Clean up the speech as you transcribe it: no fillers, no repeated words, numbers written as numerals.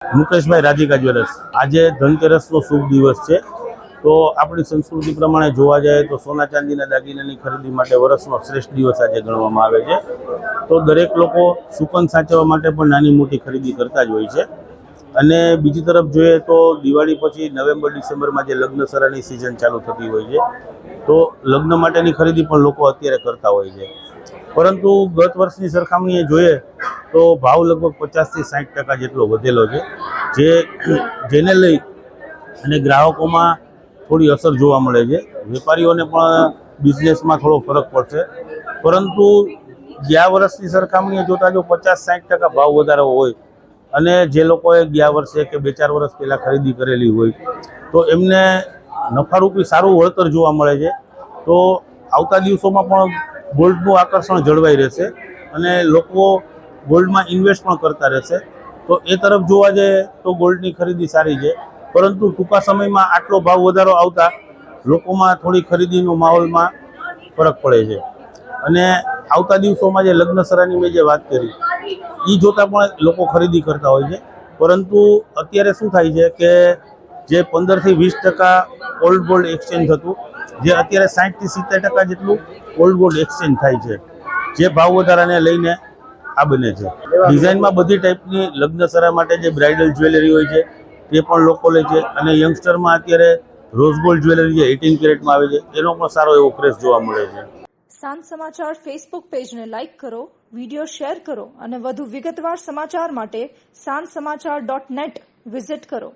મુકેશભાઈ Radhika jewellers. આજે ધનતેરસનો શુભ દિવસ છે, તો આપણી સંસ્કૃતિ પ્રમાણે જોવા જાય તો સોના ચાંદીના દાગીનાની ખરીદી માટે વર્ષનો શ્રેષ્ઠ દિવસ આજે ગણવામાં આવે છે। તો દરેક લોકો સુકન સાચવવા માટે પણ નાની મોટી ખરીદી કરતા જ હોય છે। અને બીજી તરફ જોઈએ તો દિવાળી પછી નવેમ્બર ડિસેમ્બરમાં જે લગ્નસરાની સિઝન ચાલુ થતી હોય છે, તો લગ્ન માટેની ખરીદી પણ લોકો અત્યારે કરતા હોય છે। પરંતુ ગત વર્ષની સરખામણીએ જોઈએ તો ભાવ લગભગ 50 થી 60% જેટલો વધેલો છે, જેને લઈ અને ગ્રાહકોમાં થોડી અસર જોવા મળે છે। વેપારીઓને પણ બિઝનેસમાં થોડો ફરક પડશે, પરંતુ ગયા વર્ષની સરખામણીએ જોતા જો 50-60% ભાવ વધારો હોય અને જે લોકોએ ગયા વર્ષે કે 2-4 વર્ષ પહેલાં ખરીદી કરેલી હોય તો એમને નફારૂપી સારું વળતર જોવા મળે છે। તો આવતા દિવસોમાં પણ ગોલ્ડનું આકર્ષણ જળવાઈ રહેશે અને લોકો ગોલ્ડમાં ઇન્વેસ્ટ પણ કરતા રહેશે। તો એ તરફ જોવા જઈએ તો ગોલ્ડની ખરીદી સારી છે, પરંતુ ટૂંકા સમયમાં આટલો ભાવ વધારો આવતા લોકોમાં થોડી ખરીદીનો માહોલમાં ફરક પડે છે। અને આવતા દિવસોમાં જે લગ્નસરાની મેં જે વાત કરી એ જોતાં પણ લોકો ખરીદી કરતા હોય છે, પરંતુ અત્યારે શું થાય છે કે જે 15 થી 20% ઓલ્ડ ગોલ્ડ એક્સચેન્જ થતું, જે અત્યારે 60 થી 70% જેટલું ઓલ્ડ ગોલ્ડ એક્સચેન્જ થાય છે, જે ભાવ વધારાને લઈને આ બને છે। ડિઝાઇનમાં બધી ટાઈપની લગ્નસરા માટે જે બ્રાઇડલ જ્વેલરી હોય છે તે પણ લોકો લે છે, અને યંગસ્ટરમાં અત્યારે રોઝ ગોલ્ડ જ્વેલરી જે 18 કેરેટમાં આવે છે એનો પણ સારો એવો ક્રેઝ જોવા મળે છે। સાંજ સમાચાર ફેસબુક પેજને લાઇક કરો, વિડીયો શેર કરો અને વધુ વિગતવાર સમાચાર માટે sanssamachar.net વિઝિટ કરો।